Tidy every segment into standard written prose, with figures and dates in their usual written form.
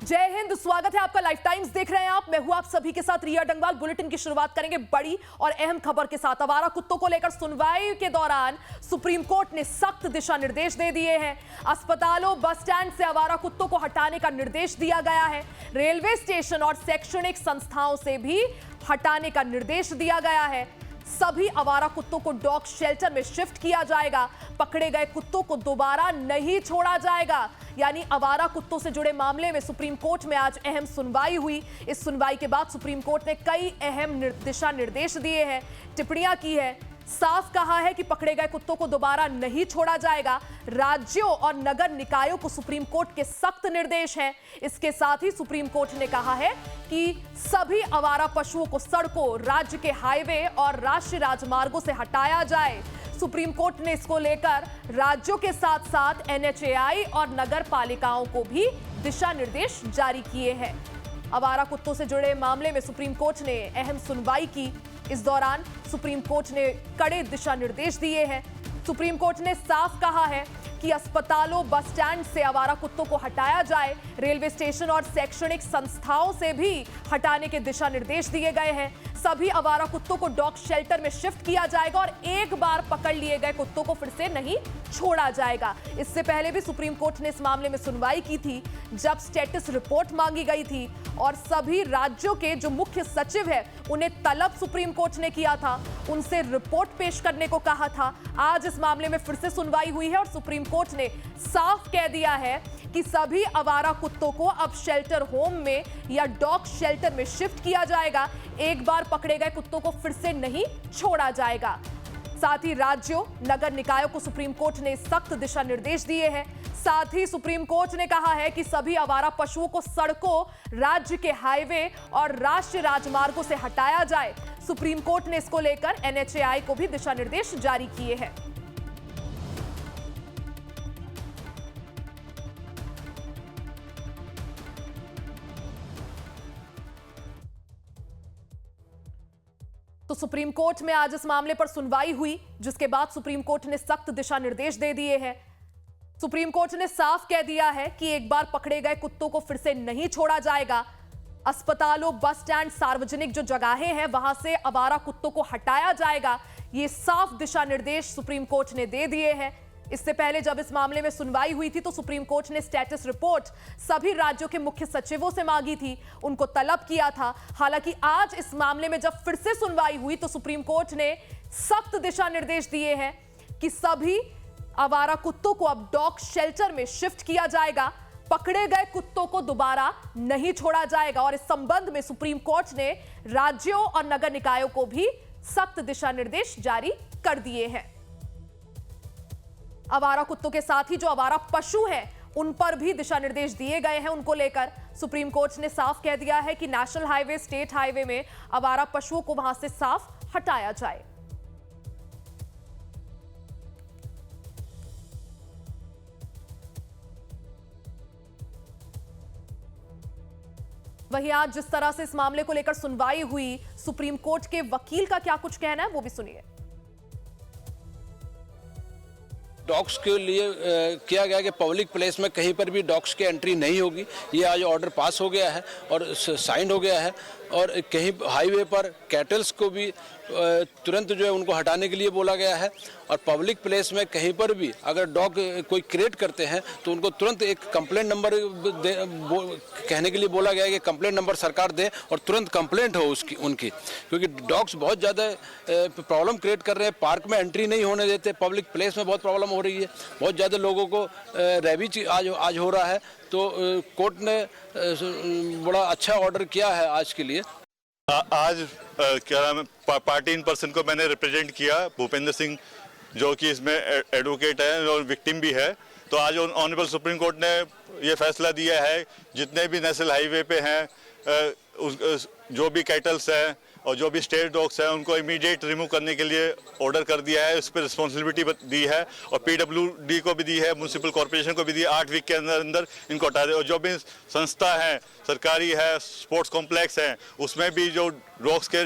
जय हिंद, स्वागत है आपका। लाइफ टाइम्स देख रहे हैं आप। मैं हूं आप सभी के साथ रिया डंगवाल। बुलेटिन की शुरुआत करेंगे बड़ी और अहम खबर के साथ। आवारा कुत्तों को लेकर सुनवाई के दौरान सुप्रीम कोर्ट ने सख्त दिशा निर्देश दे दिए हैं। अस्पतालों, बस स्टैंड से आवारा कुत्तों को हटाने का निर्देश दिया गया है। रेलवे स्टेशन और शैक्षणिक संस्थाओं से भी हटाने का निर्देश दिया गया है। सभी आवारा कुत्तों को डॉग शेल्टर में शिफ्ट किया जाएगा। पकड़े गए कुत्तों को दोबारा नहीं छोड़ा जाएगा। यानी आवारा कुत्तों से जुड़े मामले में सुप्रीम कोर्ट में आज अहम सुनवाई हुई। इस सुनवाई के बाद सुप्रीम कोर्ट ने कई अहम दिशा निर्देश दिए हैं, टिप्पणियां की है। साफ कहा है कि पकड़े गए कुत्तों को दोबारा नहीं छोड़ा जाएगा। राज्यों और नगर निकायों को सुप्रीम कोर्ट के सख्त निर्देश हैं। इसके साथ ही सुप्रीम कोर्ट ने कहा है कि सभी आवारा पशुओं को सड़कों, राज्य के हाईवे और राष्ट्रीय राजमार्गों से हटाया जाए। सुप्रीम कोर्ट ने इसको लेकर राज्यों के साथ साथ NHAI और नगर पालिकाओं को भी दिशा निर्देश जारी किए हैं। आवारा कुत्तों से जुड़े मामले में सुप्रीम कोर्ट ने अहम सुनवाई की। इस दौरान सुप्रीम कोर्ट ने कड़े दिशा निर्देश दिए हैं। सुप्रीम कोर्ट ने साफ कहा है कि अस्पतालों, बस स्टैंड से आवारा कुत्तों को हटाया जाए। रेलवे स्टेशन और शैक्षणिक संस्थाओं से भी हटाने के दिशा निर्देश दिए गए हैं। सभी आवारा कुत्तों को डॉग शेल्टर में शिफ्ट किया जाएगा और एक बार पकड़ लिए गए कुत्तों को फिर से नहीं छोड़ा जाएगा। इससे पहले भी सुप्रीम कोर्ट ने इस मामले में सुनवाई की थी, जब स्टेटस रिपोर्ट मांगी गई थी और सभी राज्यों के जो मुख्य सचिव है उन्हें तलब सुप्रीम कोर्ट ने किया था, उनसे रिपोर्ट पेश करने को कहा था। आज इस मामले में फिर से सुनवाई हुई है और सुप्रीम कोर्ट ने साफ कह दिया है कि सभी आवारा कुत्तों को अब शेल्टर होम में या डॉग शेल्टर में शिफ्ट किया जाएगा। एक बार पकड़े गए कुत्तों को फिर से नहीं छोड़ा जाएगा। साथ ही राज्यों, नगर निकायों को सुप्रीम कोर्ट ने सख्त दिशा निर्देश दिए हैं। साथ ही सुप्रीम कोर्ट ने कहा है कि सभी आवारा पशुओं को सड़कों, राज्य के हाईवे और राष्ट्रीय राजमार्गों से हटाया जाए। सुप्रीम कोर्ट ने इसको लेकर NHAI को भी दिशा निर्देश जारी किए हैं। तो सुप्रीम कोर्ट में आज इस मामले पर सुनवाई हुई, जिसके बाद सुप्रीम कोर्ट ने सख्त दिशा निर्देश दे दिए हैं। सुप्रीम कोर्ट ने साफ कह दिया है कि एक बार पकड़े गए कुत्तों को फिर से नहीं छोड़ा जाएगा। अस्पतालों, बस स्टैंड, सार्वजनिक जो जगहें हैं वहां से आवारा कुत्तों को हटाया जाएगा। ये साफ दिशा निर्देश सुप्रीम कोर्ट ने दे दिए हैं। इससे पहले जब इस मामले में सुनवाई हुई थी तो सुप्रीम कोर्ट ने स्टेटस रिपोर्ट सभी राज्यों के मुख्य सचिवों से मांगी थी, उनको तलब किया था। हालांकि आज इस मामले में जब फिर से सुनवाई हुई तो सुप्रीम कोर्ट ने सख्त दिशा निर्देश दिए हैं कि सभी आवारा कुत्तों को अब डॉग शेल्टर में शिफ्ट किया जाएगा। पकड़े गए कुत्तों को दोबारा नहीं छोड़ा जाएगा और इस संबंध में सुप्रीम कोर्ट ने राज्यों और नगर निकायों को भी सख्त दिशा निर्देश जारी कर दिए हैं। आवारा कुत्तों के साथ ही जो आवारा पशु हैं उन पर भी दिशा निर्देश दिए गए हैं। उनको लेकर सुप्रीम कोर्ट ने साफ कह दिया है कि नेशनल हाईवे, स्टेट हाईवे में आवारा पशुओं को वहां से साफ हटाया जाए। वहीं आज जिस तरह से इस मामले को लेकर सुनवाई हुई, सुप्रीम कोर्ट के वकील का क्या कुछ कहना है वो भी सुनिए। डॉग्स के लिए किया गया कि पब्लिक प्लेस में कहीं पर भी डॉग्स की एंट्री नहीं होगी। ये आज ऑर्डर पास हो गया है और साइन हो गया है। और कहीं हाईवे पर कैटल्स को भी तुरंत जो है उनको हटाने के लिए बोला गया है। और पब्लिक प्लेस में कहीं पर भी अगर डॉग कोई क्रिएट करते हैं तो उनको तुरंत एक कंप्लेंट नंबर कहने के लिए बोला गया है कि कंप्लेंट नंबर सरकार दे और तुरंत कंप्लेंट हो उनकी, क्योंकि डॉग्स बहुत ज़्यादा प्रॉब्लम क्रिएट कर रहे हैं। पार्क में एंट्री नहीं होने देते, पब्लिक प्लेस में बहुत प्रॉब्लम हो रही है। बहुत ज़्यादा लोगों को रेबीज आज हो रहा है। तो कोर्ट ने बड़ा अच्छा ऑर्डर किया है आज के लिए। आज क्या नाम है, पार्टी इन पर्सन को मैंने रिप्रेजेंट किया, भूपेंद्र सिंह, जो कि इसमें एडवोकेट है और विक्टिम भी है। तो आज ऑनरेबल सुप्रीम कोर्ट ने ये फैसला दिया है जितने भी नेशनल हाईवे पे हैं जो भी कैटल्स हैं और जो भी स्टेट डॉग्स हैं उनको इमीडिएट रिमूव करने के लिए ऑर्डर कर दिया है। उस पर रिस्पॉन्सिबिलिटी दी है और PWD को भी दी है, म्यूनसिपल कॉर्पोरेशन को भी दी है। 8 वीक के अंदर अंदर इनको हटा दे। और जो भी संस्था है, सरकारी है, स्पोर्ट्स कॉम्प्लेक्स हैं, उसमें भी जो डॉग्स के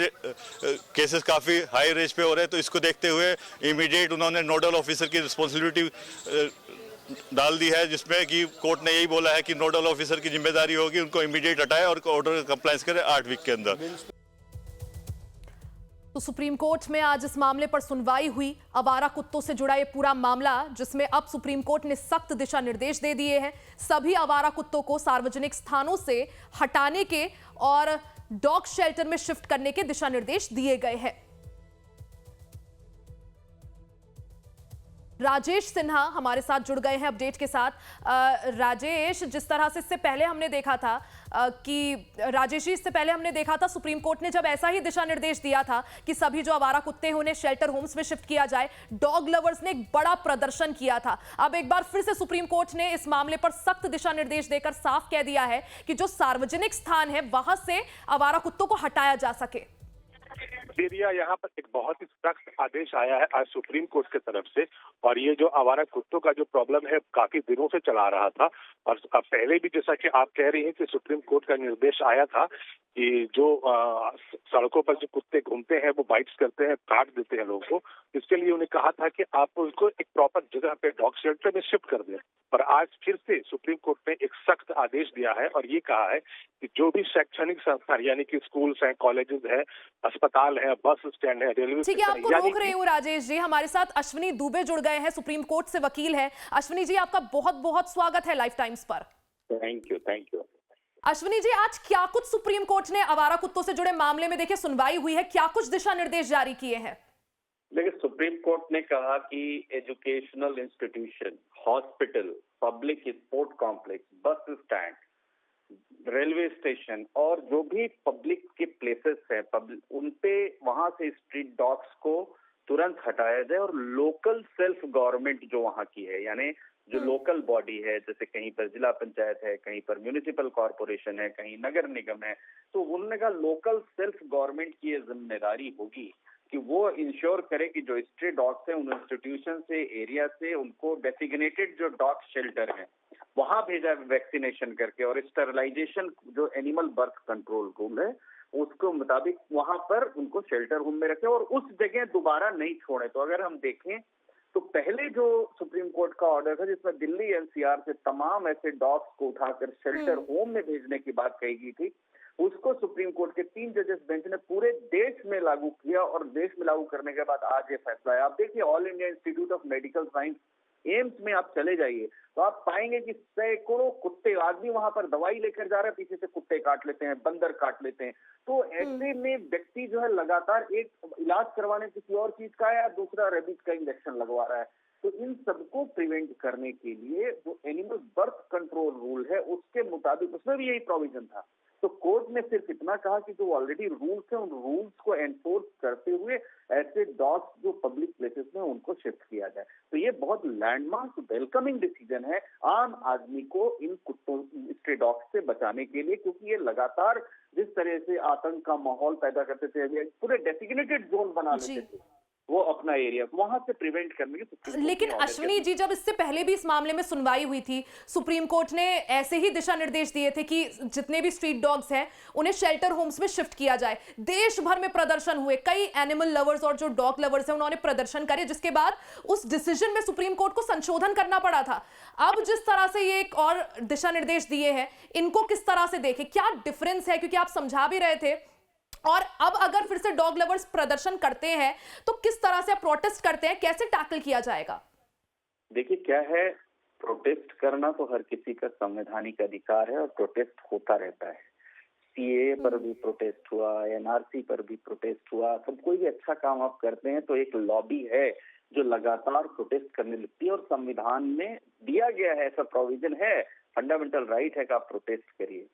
केसेस काफ़ी हाई रेंज पे हो रहे हैं, तो इसको देखते हुए इमीडिएट उन्होंने नोडल ऑफिसर की रिस्पॉन्सिबिलिटी डाल दी है, जिसमें कि कोर्ट ने यही बोला है कि नोडल ऑफिसर की जिम्मेदारी होगी उनको इमीडिएट हटाए और ऑर्डर कंप्लायंस करे 8 वीक के अंदर। तो सुप्रीम कोर्ट में आज इस मामले पर सुनवाई हुई। आवारा कुत्तों से जुड़ा ये पूरा मामला, जिसमें अब सुप्रीम कोर्ट ने सख्त दिशा निर्देश दे दिए हैं। सभी आवारा कुत्तों को सार्वजनिक स्थानों से हटाने के और डॉग शेल्टर में शिफ्ट करने के दिशा निर्देश दिए गए हैं। राजेश सिन्हा हमारे साथ जुड़ गए हैं अपडेट के साथ। राजेश, जिस तरह से इससे पहले हमने देखा था राजेश जी, इससे पहले हमने देखा था सुप्रीम कोर्ट ने जब ऐसा ही दिशा निर्देश दिया था कि सभी जो आवारा कुत्ते हैं उन्हें शेल्टर होम्स में शिफ्ट किया जाए, डॉग लवर्स ने एक बड़ा प्रदर्शन किया था। अब एक बार फिर से सुप्रीम कोर्ट ने इस मामले पर सख्त दिशा निर्देश देकर साफ कह दिया है कि जो सार्वजनिक स्थान है वहां से आवारा कुत्तों को हटाया जा सके। दिया यहाँ पर एक बहुत ही सख्त आदेश आया है आज सुप्रीम कोर्ट की तरफ से, और ये जो आवारा कुत्तों का जो प्रॉब्लम है काफी दिनों से चला रहा था। और पहले भी जैसा कि आप कह रही हैं कि सुप्रीम कोर्ट का निर्देश आया था कि जो सड़कों पर जो कुत्ते घूमते हैं वो बाइट्स करते हैं, काट देते हैं लोगों को, इसके लिए उन्हें कहा था कि आप उनको एक प्रॉपर जगह पे डॉग शेल्टर में शिफ्ट कर दें। पर आज फिर से सुप्रीम कोर्ट ने एक सख्त आदेश दिया है और ये कहा है कि जो भी शैक्षणिक संस्थान यानी कि स्कूल्स हैं, कॉलेजेस हैं, अस्पताल है, बस स्टैंड है, रेलवे ठीक है, आपको रोक रही हूँ राजेश जी। हमारे साथ अश्विनी दुबे जुड़ गए हैं, सुप्रीम कोर्ट से वकील है। अश्विनी जी, आपका बहुत बहुत स्वागत है लाइफ टाइम्स पर। Thank you. अश्विनी जी, आज क्या कुछ सुप्रीम कोर्ट ने आवारा कुत्तों से जुड़े मामले में देखिए सुनवाई हुई है, क्या कुछ दिशा निर्देश जारी किए हैं? देखिए, सुप्रीम कोर्ट ने कहा कि educational institution, hospital, public sport complex, bus stand, railway station और जो भी पब्लिक के प्लेसेस है उन पे वहां से स्ट्रीट डॉग्स को तुरंत हटाया जाए और लोकल सेल्फ गवर्नमेंट जो वहां की है, यानी जो लोकल बॉडी है, जैसे कहीं पर जिला पंचायत है, कहीं पर म्युनिसिपल कॉर्पोरेशन है, कहीं नगर निगम है, तो उन्होंने कहा लोकल सेल्फ गवर्नमेंट की ये जिम्मेदारी होगी कि वो इंश्योर करे कि जो स्ट्रीट डॉग्स हैं उन इंस्टीट्यूशन से, एरिया से उनको डेसिग्नेटेड जो डॉग शेल्टर है वहां भेजा वैक्सीनेशन करके, और स्टरलाइजेशन जो एनिमल बर्थ कंट्रोल रूल है उसको मुताबिक वहां पर उनको शेल्टर होम में रखे और उस जगह दोबारा नहीं छोड़े। तो अगर हम देखें तो पहले जो सुप्रीम कोर्ट का ऑर्डर था जिसमें दिल्ली एनसीआर से तमाम ऐसे डॉग्स को उठाकर शेल्टर होम में भेजने की बात कही गई थी, उसको सुप्रीम कोर्ट के 3 जजेस बेंच ने पूरे देश में लागू किया और देश में लागू करने के बाद आज ये फैसला है। आप देखिए, all India institute of medical science AIIMS में आप चले जाइए तो आप पाएंगे कि सैकड़ों कुत्ते, आदमी वहां पर दवाई लेकर जा रहे हैं, पीछे से कुत्ते काट लेते हैं, बंदर काट लेते हैं। तो ऐसे में व्यक्ति जो है लगातार एक इलाज करवाने किसी और चीज का या दूसरा रेबीज का इंजेक्शन लगवा रहा है। तो इन सबको प्रिवेंट करने के लिए जो एनिमल बर्थ कंट्रोल रूल है उसके मुताबिक उसमें भी यही प्रोविजन था। तो कोर्ट ने सिर्फ इतना कहा कि जो ऑलरेडी रूल्स हैं उन रूल्स को एनफोर्स करते हुए ऐसे डॉग्स जो पब्लिक प्लेसेस में उनको शिफ्ट किया जाए। तो ये बहुत लैंडमार्क वेलकमिंग डिसीजन है आम आदमी को इन कुत्तों, स्ट्रे डॉग्स से बचाने के लिए, क्योंकि ये लगातार जिस तरह से आतंक का माहौल पैदा करते थे, पूरे डेसिग्नेटेड जोन बना लेते थे वो अपना एरिया, वहां से प्रिवेंट करने की। लेकिन अश्विनी जी, जब इससे पहले भी इस मामले में सुनवाई हुई थी, सुप्रीम कोर्ट ने ऐसे ही दिशा निर्देश दिए थे कि जितने भी स्ट्रीट डॉग्स हैं उन्हें शेल्टर होम्स में शिफ्ट किया जाए। देश भर में प्रदर्शन हुए, कई एनिमल लवर्स और जो डॉग लवर्स हैं उन्होंने प्रदर्शन करे, जिसके बाद उस डिसीजन में सुप्रीम कोर्ट को संशोधन करना पड़ा था। अब जिस तरह से ये एक और दिशा निर्देश दिए हैं, इनको किस तरह से देखें, क्या डिफरेंस है? क्योंकि आप समझा भी रहे थे, और अब अगर फिर से डॉग लवर्स प्रदर्शन करते हैं तो किस तरह से प्रोटेस्ट करते हैं, कैसे टैकल किया जाएगा? देखिए, क्या है, प्रोटेस्ट करना तो हर किसी का संवैधानिक अधिकार है और प्रोटेस्ट होता रहता है। सीए पर भी प्रोटेस्ट हुआ, एनआरसी पर भी प्रोटेस्ट हुआ। सब कोई भी अच्छा काम आप करते हैं तो एक लॉबी है जो लगातार प्रोटेस्ट करने लगती है और संविधान में दिया गया है, ऐसा प्रोविजन है, फंडामेंटल राइट है कि आप प्रोटेस्ट करिए।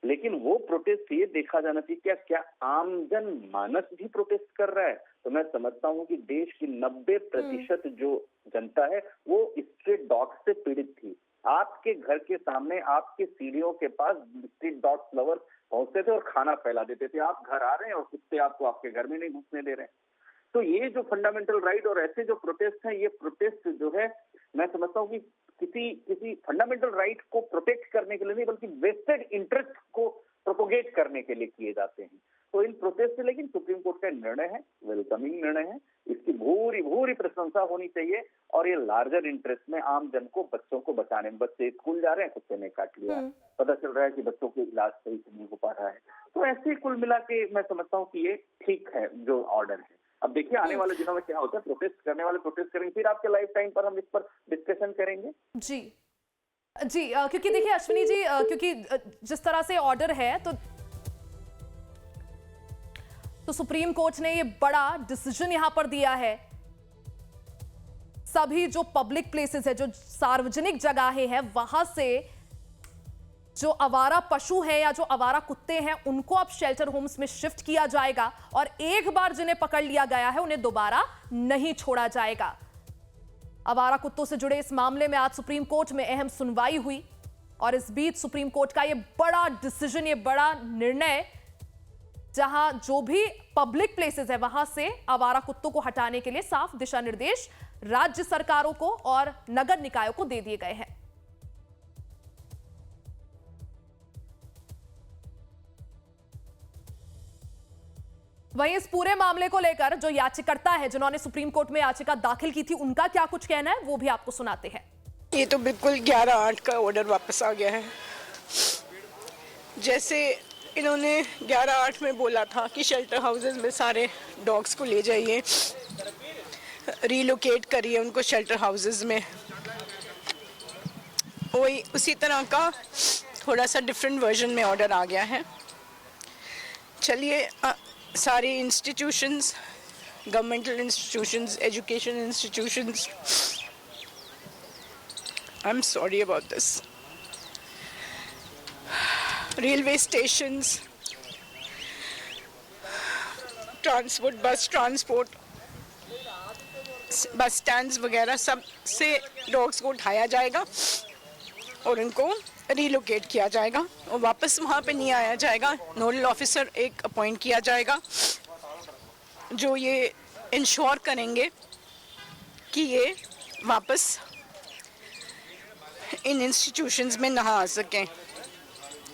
लेकिन वो प्रोटेस्ट ये देखा जाना चाहिए क्या आमजन मानस भी प्रोटेस्ट कर रहा है? तो मैं समझता हूँ कि देश की 90% जो जनता है वो स्ट्रीट डॉग से पीड़ित थी। आपके घर के सामने, आपके सीढ़ियों के पास स्ट्रीट डॉग लवर्स पहुंचते थे और खाना फैला देते थे। आप घर आ रहे हैं और कुत्ते आपको आपके घर में नहीं घुसने दे रहे हैं। तो ये जो फंडामेंटल राइट और ऐसे जो प्रोटेस्ट हैं, ये प्रोटेस्ट जो है मैं समझता हूँ कि किसी फंडामेंटल राइट को प्रोटेक्ट करने के लिए नहीं बल्कि वेस्टेड इंटरेस्ट को प्रोपोगेट करने के लिए किए जाते हैं। तो इन प्रोटेस्ट से, लेकिन सुप्रीम कोर्ट का निर्णय है, वेलकमिंग निर्णय है, इसकी भूरी भूरी प्रशंसा होनी चाहिए और ये लार्जर इंटरेस्ट में आम जन को, बच्चों को बचाने में। बच्चे स्कूल जा रहे हैं, कुत्ते ने काट लिया, पता चल रहा है कि बच्चों के इलाज सही से नहीं हो पा रहा है। तो ऐसे कुल मिला के मैं समझता हूँ कि ये ठीक है जो ऑर्डर है। अब देखिए आने वाले दिनों में क्या होता है, प्रोटेस्ट करने वाले प्रोटेस्ट करेंगे, फिर आपके लाइफ टाइम पर हम इस पर डिस्कशन करेंगे। जी जी, क्योंकि देखिए अश्विनी जी, क्योंकि जिस तरह से ऑर्डर है तो सुप्रीम कोर्ट ने ये बड़ा डिसीजन यहां पर दिया है। सभी जो पब्लिक प्लेसेस है, जो सार्वजनिक जगहें हैं, वहां से जो आवारा पशु हैं या जो आवारा कुत्ते हैं उनको अब शेल्टर होम्स में शिफ्ट किया जाएगा और एक बार जिन्हें पकड़ लिया गया है उन्हें दोबारा नहीं छोड़ा जाएगा। आवारा कुत्तों से जुड़े इस मामले में आज सुप्रीम कोर्ट में अहम सुनवाई हुई और इस बीच सुप्रीम कोर्ट का यह बड़ा डिसीजन, ये बड़ा निर्णय, जहां जो भी पब्लिक प्लेसेस है वहां से आवारा कुत्तों को हटाने के लिए साफ दिशा निर्देश राज्य सरकारों को और नगर निकायों को दे दिए गए हैं। वहीं इस पूरे मामले को लेकर जो याचिकाकर्ता है, जिन्होंने सुप्रीम कोर्ट में याचिका दाखिल की थी, उनका क्या कुछ कहना है वो भी आपको सुनाते हैं। ये तो बिल्कुल 11/8 का ऑर्डर वापस आ गया है। जैसे इन्होंने 11/8 में बोला था कि शेल्टर हाउसेस में सारे डॉग्स को ले जाइए, रीलोकेट करिए उनको शेल्टर हाउसेस में, वही उसी तरह का थोड़ा सा डिफरेंट वर्जन में ऑर्डर आ गया है। चलिए, सारी institutions, governmental institutions, education institutions, I am sorry about this, railway stations, transport, बस ट्रांसपोर्ट, बस स्टैंड्स वगैरह सब से डॉग्स को उठाया जाएगा और उनको रीलोकेट किया जाएगा और वापस वहाँ पे नहीं आया जाएगा। नोडल ऑफिसर एक अपॉइंट किया जाएगा जो ये इंश्योर करेंगे कि ये वापस इन इंस्टीट्यूशंस में ना आ सकें।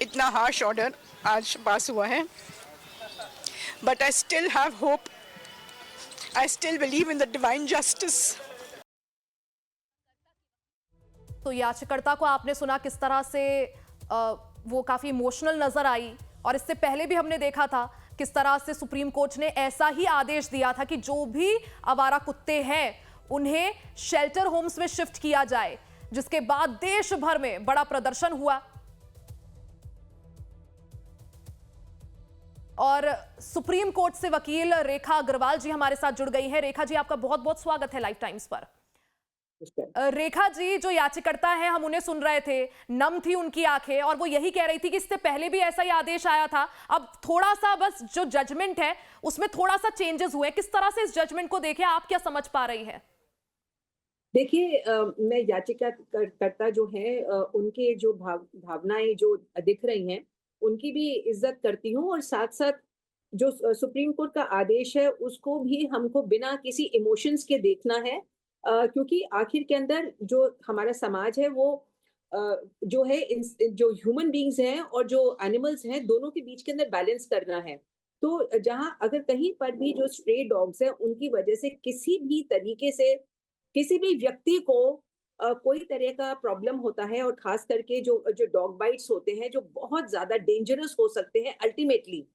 इतना हार्श ऑर्डर आज पास हुआ है, but I still have hope, I still believe in the divine justice. तो याचिकाकर्ता को आपने सुना किस तरह से वो काफी इमोशनल नजर आई और इससे पहले भी हमने देखा था किस तरह से सुप्रीम कोर्ट ने ऐसा ही आदेश दिया था कि जो भी आवारा कुत्ते हैं उन्हें शेल्टर होम्स में शिफ्ट किया जाए, जिसके बाद देश भर में बड़ा प्रदर्शन हुआ और सुप्रीम कोर्ट से वकील रेखा अग्रवाल जी हमारे साथ जुड़ गई हैं। रेखा जी, आपका बहुत बहुत स्वागत है लाइव टाइम्स पर। रेखा जी, जो याचिकाकर्ता हैं हम उन्हें सुन रहे थे, नम थी उनकी आंखें और वो यही कह रही थी कि इससे पहले भी ऐसा ही आदेश आया था, अब थोड़ा सा बस जो जजमेंट है उसमें थोड़ा सा चेंजेस हुए। किस तरह से इस जजमेंट को देखें, आप क्या समझ पा रही हैं? देखिए, मैं याचिकाकर्ता जो है उनके जो भावनाएं जो दिख रही हैं उनकी भी इज्जत करती हूँ और साथ साथ जो सुप्रीम कोर्ट का आदेश है उसको भी हमको बिना किसी इमोशंस के देखना है, क्योंकि आखिर के अंदर जो हमारा समाज है वो जो है जो ह्यूमन बीइंग्स हैं और जो एनिमल्स हैं दोनों के बीच के अंदर बैलेंस करना है। तो जहां अगर कहीं पर भी जो स्ट्रे डॉग्स हैं उनकी वजह से किसी भी तरीके से किसी भी व्यक्ति को कोई तरह का प्रॉब्लम होता है और खास करके जो जो डॉग बाइट्स होते हैं जो बहुत ज्यादा डेंजरस हो सकते हैं अल्टीमेटली,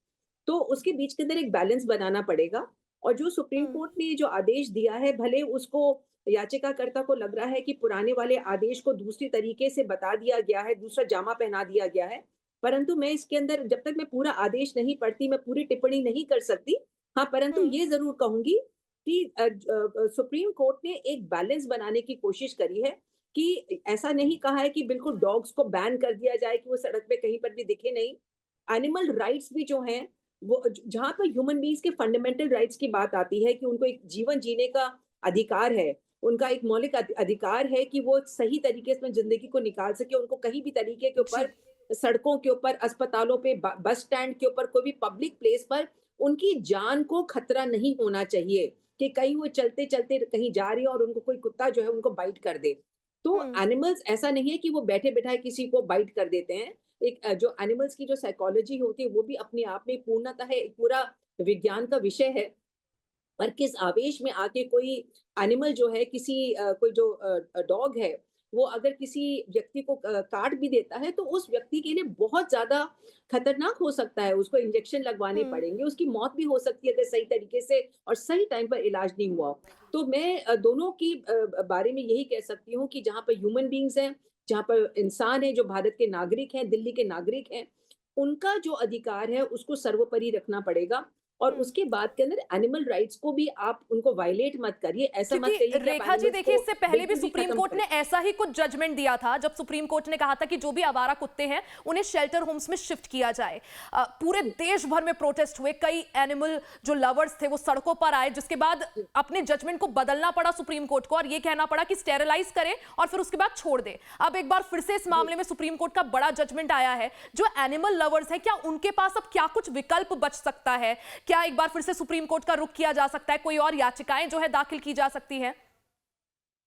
तो उसके बीच के अंदर एक बैलेंस बनाना पड़ेगा। और जो सुप्रीम कोर्ट ने जो आदेश दिया है, भले उसको याचिकाकर्ता को लग रहा है कि पुराने वाले आदेश को दूसरी तरीके से बता दिया गया है, दूसरा जामा पहना दिया गया है, परंतु मैं इसके अंदर जब तक मैं पूरा आदेश नहीं पढ़ती मैं पूरी टिप्पणी नहीं कर सकती। हाँ, परंतु ये जरूर कहूंगी कि सुप्रीम कोर्ट ने एक बैलेंस बनाने की कोशिश करी है कि ऐसा नहीं कहा है कि बिल्कुल डॉग्स को बैन कर दिया जाए कि वो सड़क पे कहीं पर भी दिखे नहीं। एनिमल राइट्स भी जो हैं वो, जहां पर ह्यूमन बीइंग्स के फंडामेंटल राइट्स की बात आती है कि उनको एक जीवन जीने का अधिकार है, उनका एक मौलिक अधिकार है कि वो सही तरीके से जिंदगी को निकाल सके, उनको कहीं भी तरीके के ऊपर, सड़कों के ऊपर, अस्पतालों पे, बस स्टैंड के ऊपर, कोई भी पब्लिक प्लेस पर उनकी जान को खतरा नहीं होना चाहिए कि कहीं वो चलते चलते कहीं जा रही है और उनको कोई कुत्ता जो है उनको बाइट कर दे। तो एनिमल्स ऐसा नहीं है कि वो बैठे बैठाए किसी को बाइट कर देते हैं। एक जो एनिमल्स की जो साइकोलॉजी होती है वो भी अपने आप में पूर्णतः एक पूरा विज्ञान का विषय है और किस आवेश में आके कोई एनिमल जो है किसी कोई जो डॉग है वो अगर किसी व्यक्ति को काट भी देता है तो उस व्यक्ति के लिए बहुत ज्यादा खतरनाक हो सकता है, उसको इंजेक्शन लगवाने हम्म। पड़ेंगे, उसकी मौत भी हो सकती है अगर सही तरीके से और सही टाइम पर इलाज नहीं हुआ। तो मैं दोनों की बारे में यही कह सकती हूँ कि जहाँ पर ह्यूमन बींग्स हैं, जहाँ पर इंसान है जो भारत के नागरिक हैं, दिल्ली के नागरिक हैं, उनका जो अधिकार है उसको सर्वोपरि रखना पड़ेगा। और हम्म। उसके बाद के अंदर एनिमल राइट्स को भी आप उनको वायलेट मत करिए, ऐसा मत क्योंकि करिए कि आप रेखा जी एनिमल्स देखिए, को इससे पहले भी बिल्कुल भी सुप्रीम खत्म कोर्ट कर ने ऐसा ही कुछ जजमेंट दिया था, जब सुप्रीम कोर्ट ने कहा था कि जो भी आवारा कुत्ते हैं उन्हें शेल्टर होम्स में शिफ्ट किया जाए। पूरे देश भर में प्रोटेस्ट हुए, कई एनिमल जो लवर्स थे वो सड़कों पर आए, जिसके बाद अपने जजमेंट को बदलना पड़ा सुप्रीम कोर्ट को और ये कहना पड़ा कि स्टेरिलाइज करें और फिर उसके बाद छोड़ दे। अब एक बार फिर से इस मामले में सुप्रीम कोर्ट का बड़ा जजमेंट आया है। जो एनिमल लवर्स है, क्या उनके पास अब क्या कुछ विकल्प बच सकता है? क्या एक बार फिर से सुप्रीम कोर्ट का रुख किया जा सकता है? कोई और याचिकाएं जो है दाखिल की जा सकती हैं?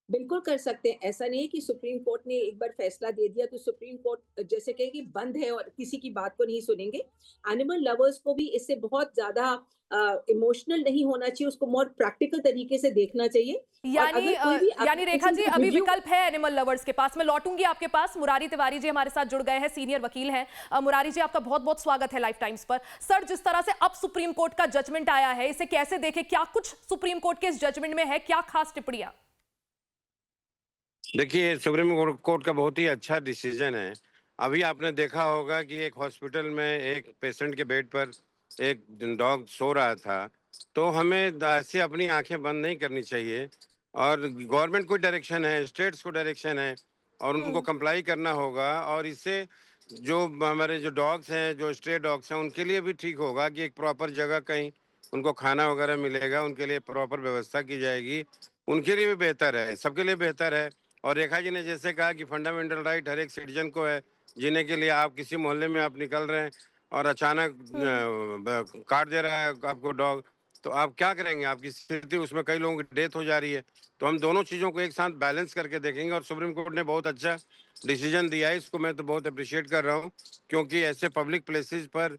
बिल्कुल कर सकते हैं। ऐसा नहीं है कि सुप्रीम कोर्ट ने एक बार फैसला दे दिया तो सुप्रीम कोर्ट जैसे कहे कि बंद है और किसी की बात को नहीं सुनेंगे। एनिमल लवर्स को भी इससे बहुत ज़्यादा इमोशनल नहीं होना चाहिए, उसको मोर प्रैक्टिकल तरीके से देखना चाहिए। और यानी अगर कोई भी यानी रेखा किसी जी, का अभी रिव्यू विकल्प है एनिमल लवर्स के पास। मैं लौटूंगी आपके पास। मुरारी तिवारी जी हमारे साथ जुड़ गए हैं, सीनियर वकील हैं। मुरारी जी, आपका बहुत बहुत स्वागत है लाइफ टाइम्स पर। सर, जिस तरह से अब सुप्रीम कोर्ट का जजमेंट आया है, इसे कैसे देखें? क्या कुछ सुप्रीम कोर्ट के इस जजमेंट में है? क्या खास टिप्पणियां? देखिए, सुप्रीम कोर्ट का बहुत ही अच्छा डिसीजन है। अभी आपने देखा होगा कि एक हॉस्पिटल में एक पेशेंट के बेड पर एक डॉग सो रहा था। तो हमें ऐसे अपनी आंखें बंद नहीं करनी चाहिए और गवर्नमेंट को डायरेक्शन है, स्टेट्स को डायरेक्शन है और उनको कंप्लाई करना होगा। और इससे जो हमारे जो डॉग्स हैं, जो स्ट्रे डॉग्स हैं, उनके लिए भी ठीक होगा कि एक प्रॉपर जगह कहीं उनको खाना वगैरह मिलेगा, उनके लिए प्रॉपर व्यवस्था की जाएगी। उनके लिए भी बेहतर है, सबके लिए बेहतर है। और रेखा जी ने जैसे कहा कि फंडामेंटल राइट हर एक सिटीजन को है जीने के लिए। आप किसी मोहल्ले में आप निकल रहे हैं और अचानक काट दे रहा है आपको डॉग, तो आप क्या करेंगे? आपकी स्थिति, उसमें कई लोगों की डेथ हो जा रही है। तो हम दोनों चीज़ों को एक साथ बैलेंस करके देखेंगे और सुप्रीम कोर्ट ने बहुत अच्छा डिसीजन दिया है, इसको मैं तो बहुत अप्रिशिएट कर रहा हूँ। क्योंकि ऐसे पब्लिक प्लेसेस पर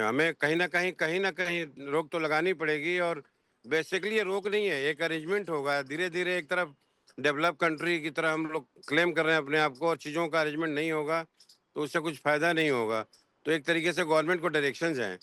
हमें कहीं ना कहीं रोक तो लगानी पड़ेगी। और बेसिकली ये रोक नहीं है, एक अरेंजमेंट होगा। धीरे धीरे एक तरफ डेवलप कंट्री की तरह हम लोग क्लेम कर रहे हैं अपने आप को और चीज़ों का अरेंजमेंट नहीं होगा तो उससे कुछ फायदा नहीं होगा। तो एक तरीके से गवर्नमेंट को डायरेक्शंस हैं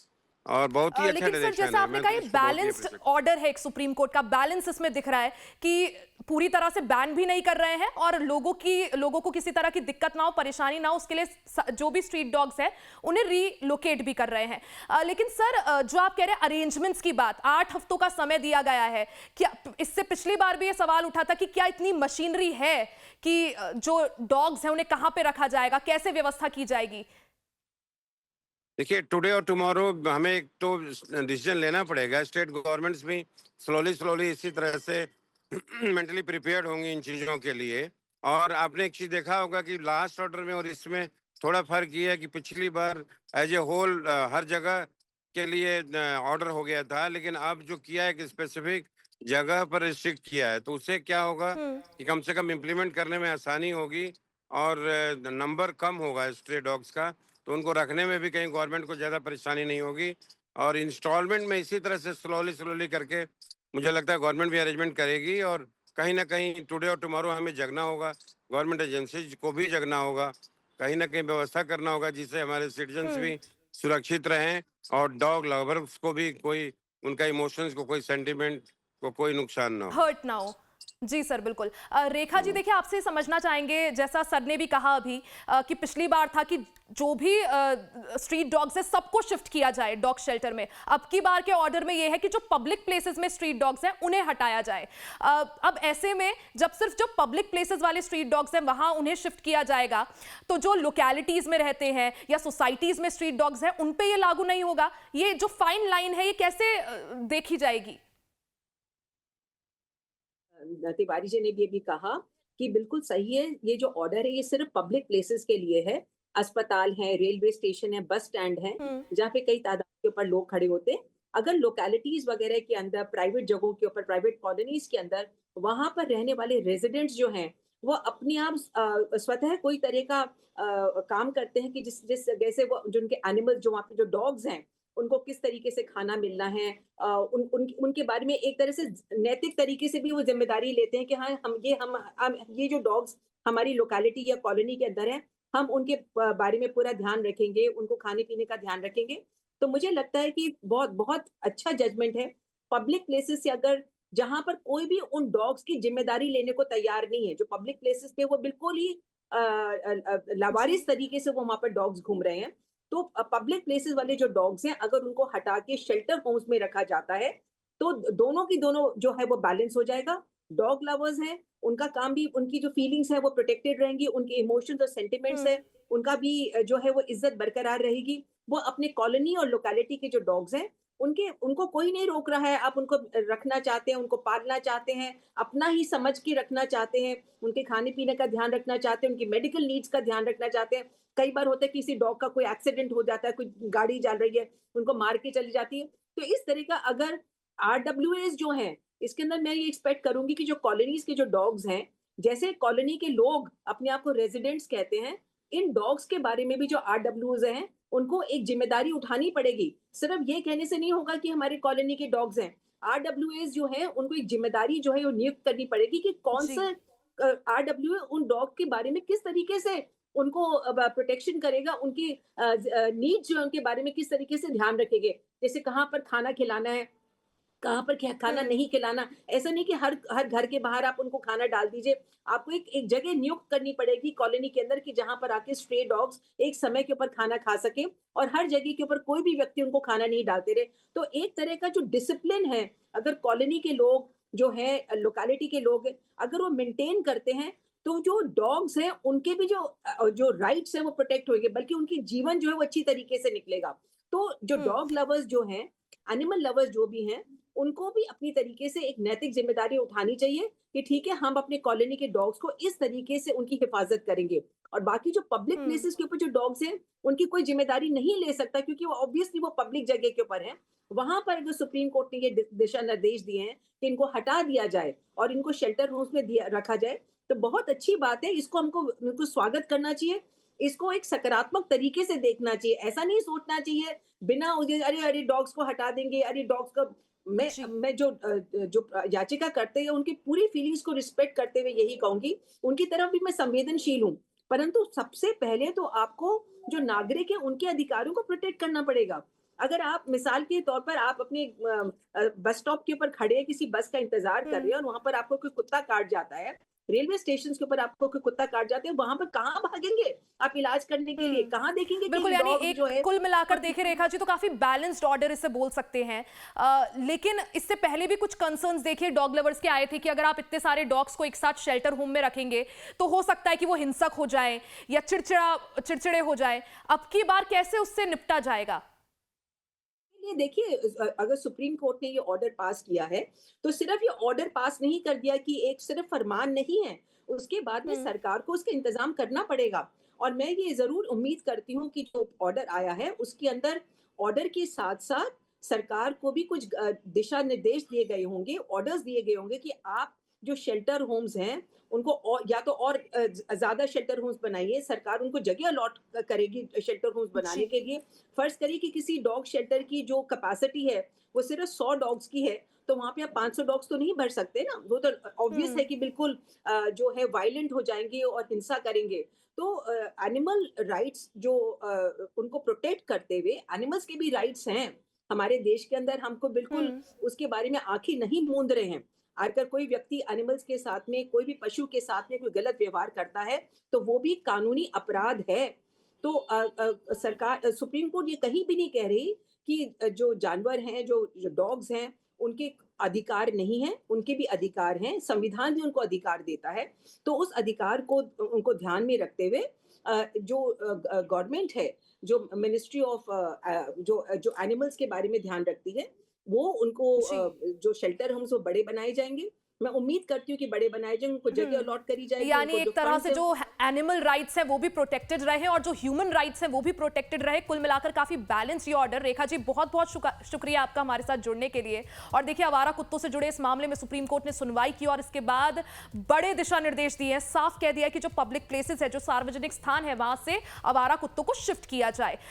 और बहुत ही अच्छा लेकिन सर, डायरेक्शन जैसा है। आपने मैं कहा, तो ये इसको बहुत ही बैलेंस्ड appreciate ऑर्डर है एक सुप्रीम कोर्ट का। बैलेंस इसमें दिख रहा है कि पूरी तरह से बैन भी नहीं कर रहे हैं और लोगों को किसी तरह की दिक्कत ना हो, परेशानी ना हो, उसके लिए जो भी स्ट्रीट डॉग्स हैं उन्हें रीलोकेट भी कर रहे हैं। लेकिन सर, जो आप कह रहे हैं अरेंजमेंट्स की बात, 8 हफ्तों का समय दिया गया है, क्या इससे पिछली बार भी ये सवाल उठा था कि क्या इतनी मशीनरी है कि जो डॉग्स हैं उन्हें कहां पे रखा जाएगा, कैसे व्यवस्था की जाएगी? देखिए, टुडे और टुमारो हमें एक तो डिसीजन लेना पड़ेगा। स्टेट गवर्नमेंट्स भी स्लोली स्लोली इसी तरह से मेंटली प्रिपेयर्ड होंगी इन चीज़ों के लिए। और आपने एक चीज़ देखा होगा कि लास्ट ऑर्डर में और इसमें थोड़ा फर्क ये है कि पिछली बार एज ए होल हर जगह के लिए ऑर्डर हो गया था, लेकिन अब जो किया है कि स्पेसिफिक जगह पर रिस्ट्रिक्ट किया है, तो उससे क्या होगा कि कम से कम इम्प्लीमेंट करने में आसानी होगी और नंबर कम होगा स्ट्रे डॉग्स का। तो उनको रखने में भी कहीं गवर्नमेंट को ज़्यादा परेशानी नहीं होगी। और इंस्टॉलमेंट में इसी तरह से स्लोली स्लोली करके मुझे लगता है गवर्नमेंट भी अरेंजमेंट करेगी। और कहीं ना कहीं टुडे और टुमारो हमें जगना होगा, गवर्नमेंट एजेंसीज को भी जगना होगा, कहीं ना कहीं व्यवस्था करना होगा जिससे हमारे सिटीजन्स भी सुरक्षित रहें और डॉग लवर्स को भी कोई उनका इमोशंस को, कोई सेंटिमेंट को कोई नुकसान ना हो। हर्ट ना हो। जी सर, बिल्कुल। रेखा जी, देखिए, आपसे समझना चाहेंगे, जैसा सर ने भी कहा अभी कि पिछली बार था कि जो भी स्ट्रीट डॉग्स है सबको शिफ्ट किया जाए डॉग शेल्टर में। अब की बार के ऑर्डर में यह है कि जो पब्लिक प्लेसेस में स्ट्रीट डॉग्स हैं उन्हें हटाया जाए। अब ऐसे में जब सिर्फ जो पब्लिक प्लेसेस वाले स्ट्रीट डॉग्स हैं वहां उन्हें शिफ्ट किया जाएगा, तो जो लोकेलिटीज में रहते हैं या सोसाइटीज में स्ट्रीट डॉग्स हैं उन पे ये लागू नहीं होगा। ये जो फाइन लाइन है, ये कैसे देखी जाएगी? तिवारी जी ने भी अभी कहा कि बिल्कुल सही है, ये जो ऑर्डर है ये सिर्फ पब्लिक प्लेसेस के लिए है। अस्पताल है, रेलवे स्टेशन है, बस स्टैंड है, जहाँ पे कई तादाद के ऊपर लोग खड़े होते हैं। अगर लोकेलिटीज वगैरह के अंदर, प्राइवेट जगहों के ऊपर, प्राइवेट कॉलोनीज के अंदर, वहां पर रहने वाले रेजिडेंट्स जो हैं वो अपने आप स्वतः कोई तरह का काम करते हैं कि जिस जिस जगह से वो, जो उनके एनिमल, जो वहाँ पे जो डॉग्स हैं उनको किस तरीके से खाना मिलना है, उनके बारे में एक तरह से नैतिक तरीके से भी वो जिम्मेदारी लेते हैं कि हाँ हम ये जो डॉग्स हमारी लोकेलिटी या कॉलोनी के अंदर है, हम उनके बारे में पूरा ध्यान रखेंगे, उनको खाने पीने का ध्यान रखेंगे। तो मुझे लगता है कि बहुत बहुत अच्छा जजमेंट है। पब्लिक प्लेसेस से अगर जहां पर कोई भी उन डॉग्स की जिम्मेदारी लेने को तैयार नहीं है, जो पब्लिक प्लेसेस पे वो बिल्कुल ही लावारिस तरीके से वो वहां पर डॉग्स घूम रहे हैं, तो पब्लिक प्लेसेस वाले जो डॉग्स हैं अगर उनको हटा के शेल्टर होम्स में रखा जाता है तो दोनों की दोनों जो है वो बैलेंस हो जाएगा। डॉग लवर्स हैं, उनका काम भी, उनकी जो फीलिंग्स है वो प्रोटेक्टेड रहेंगी, उनके इमोशंस और सेंटिमेंट्स है उनका भी जो है वो इज्जत बरकरार रहेगी। वो अपने कॉलोनी और लोकेलिटी के जो डॉग्स हैं उनको कोई नहीं रोक रहा है। आप उनको रखना चाहते हैं, उनको पालना चाहते हैं, अपना ही समझ के रखना चाहते हैं, उनके खाने पीने का ध्यान रखना चाहते हैं, उनकी मेडिकल नीड्स का ध्यान रखना चाहते हैं। कई बार होता है किसी डॉग का कोई एक्सीडेंट हो जाता है, कोई गाड़ी चल रही है, उनको मार के चली जाती है। तो इस तरह का अगर RWAs जो हैं, इसके अंदर मैं ये एक्सपेक्ट करूंगी कि जो कॉलोनीज के जो डॉग्स हैं, जैसे कॉलोनी के लोग अपने आप को रेजिडेंट्स कहते हैं, इन डॉग्स के बारे में भी जो RWAs हैं, उनको एक जिम्मेदारी उठानी पड़ेगी। सिर्फ ये कहने से नहीं होगा कि हमारे कॉलोनी के डॉग्स हैं। RWAs जो है उनको एक जिम्मेदारी जो है वो नियुक्त करनी पड़ेगी कि कौन सा RWA उन डॉग के बारे में किस तरीके से उनको प्रोटेक्शन करेगा, उनकी नीड्स जो है उनके बारे में किस तरीके से ध्यान रखेंगे। जैसे कहाँ पर खाना खिलाना है, कहाँ पर खाना नहीं खिलाना। ऐसा नहीं कि हर घर के बाहर आप उनको खाना डाल दीजिए। आपको एक जगह नियुक्त करनी पड़ेगी कॉलोनी के अंदर कि जहां पर आके स्ट्रे डॉग्स एक समय के ऊपर खाना खा सके और हर जगह के ऊपर कोई भी व्यक्ति उनको खाना नहीं डालते रहे। तो एक तरह का जो डिसिप्लिन है, अगर कॉलोनी के लोग जो है, लोकेलिटी के लोग अगर वो मेंटेन करते हैं, तो जो डॉग्स हैं उनके भी जो राइट्स हैं वो प्रोटेक्ट होंगे, बल्कि उनकी जीवन जो है वो अच्छी तरीके से निकलेगा। तो जो डॉग लवर्स जो हैं, एनिमल लवर्स जो भी हैं, उनको भी अपनी तरीके से एक नैतिक जिम्मेदारी उठानी चाहिए कि ठीक है, हम अपने कॉलोनी के डॉग्स को इस तरीके से उनकी हिफाजत करेंगे। और बाकी जो पब्लिक प्लेसेस के ऊपर जो डॉग्स हैं, उनकी कोई जिम्मेदारी नहीं ले सकता, क्योंकि वो ऑब्वियसली वो पब्लिक जगह के ऊपर है। वहां पर अगर सुप्रीम कोर्ट ने ये दिशा निर्देश दिए हैं कि इनको हटा दिया जाए और इनको शेल्टर होम्स में रखा जाए, तो बहुत अच्छी बात है। इसको उनको स्वागत करना चाहिए, इसको एक सकारात्मक तरीके से देखना चाहिए। ऐसा नहीं सोचना चाहिए बिना अरे डॉग्स को हटा देंगे, अरे डॉग्स का मैं जो याचिका करते हैं उनकी पूरी फीलिंग्स को रिस्पेक्ट करते हुए यही कहूंगी, उनकी तरफ भी मैं संवेदनशील हूँ, परंतु सबसे पहले तो आपको जो नागरिक है उनके अधिकारों को प्रोटेक्ट करना पड़ेगा। अगर आप मिसाल के तौर पर आप अपने बस स्टॉप के ऊपर खड़े हैं, किसी बस का इंतजार कर रहे हैं और वहां पर आपको कोई कुत्ता काट जाता है, रेलवे स्टेशन के ऊपर आपको कोई कुत्ता काट जाते हैं, वहां पर कहाँ भागेंगे आप इलाज करने के लिए, कहाँ देखेंगे? बिल्कुल, यानी एक कुल मिलाकर देखे रेखा जी तो काफी बैलेंस्ड ऑर्डर इसे बोल सकते हैं। लेकिन इससे पहले भी कुछ कंसर्न्स देखिए डॉग लवर्स के आए थे कि अगर आप इतने सारे डॉग्स को एक साथ शेल्टर होम में रखेंगे तो हो सकता है कि वो हिंसक हो जाए या चिड़चिड़े हो जाए। अब की बार कैसे उससे निपटा जाएगा? देखिए, अगर सुप्रीम कोर्ट ने ये ऑर्डर पास किया है तो सिर्फ ये ऑर्डर पास नहीं कर दिया कि एक सिर्फ फरमान नहीं है, उसके बाद में सरकार को उसका इंतजाम करना पड़ेगा। और मैं ये जरूर उम्मीद करती हूँ कि जो ऑर्डर आया है उसके अंदर ऑर्डर के साथ साथ सरकार को भी कुछ दिशा निर्देश दिए गए होंगे, ऑर्डर्स दिए गए होंगे कि आप जो शेल्टर होम्स हैं उनको या तो और ज्यादा शेल्टर होम्स बनाइए। सरकार उनको जगह अलॉट करेगी शेल्टर होम्स बनाने के लिए। फर्ज करिए कि किसी डॉग शेल्टर की जो कैपेसिटी है वो सिर्फ 100 डॉग्स की है, तो वहां पे आप 500 डॉग्स तो नहीं भर सकते ना। वो तो ऑब्वियस है कि बिल्कुल जो है वायलेंट हो जाएंगे और हिंसा करेंगे। तो एनिमल राइट्स जो उनको प्रोटेक्ट करते हुए, एनिमल्स के भी राइट्स हैं हमारे देश के अंदर, हमको बिल्कुल उसके बारे में आंखें नहीं मूंद रहे हैं। अगर कोई व्यक्ति एनिमल्स के साथ में, कोई भी पशु के साथ में कोई गलत व्यवहार करता है तो वो भी कानूनी अपराध है। तो सरकार, सुप्रीम कोर्ट ये कहीं भी नहीं कह रही कि जो जानवर हैं, जो डॉग्स हैं, उनके अधिकार नहीं है, उनके भी अधिकार हैं, संविधान भी उनको अधिकार देता है। तो उस अधिकार को उनको ध्यान में रखते हुए जो गवर्नमेंट है, जो मिनिस्ट्री ऑफ जो एनिमल्स के बारे में ध्यान रखती है, वो उनको जो शेल्टर होम्स वो बड़े बनाए जाएंगे। मैं उम्मीद करती हूँ कि बड़े बनाए जाएंगे, उनको जगह अलॉट करी जाएगी। यानी एक तरह से जो एनिमल राइट्स है वो भी प्रोटेक्टेड रहे और जो ह्यूमन राइट्स है वो भी प्रोटेक्टेड रहे। कुल मिलाकर काफी बैलेंस ये ऑर्डर। रेखा जी, बहुत बहुत शुक्रिया आपका हमारे साथ जुड़ने के लिए। और देखिए, आवारा कुत्तों से जुड़े इस मामले में सुप्रीम कोर्ट ने सुनवाई की और इसके बाद बड़े दिशा निर्देश दिए हैं। साफ कह दिया कि जो पब्लिक प्लेसेस है, जो सार्वजनिक स्थान है, वहां से आवारा कुत्तों को शिफ्ट किया जाए।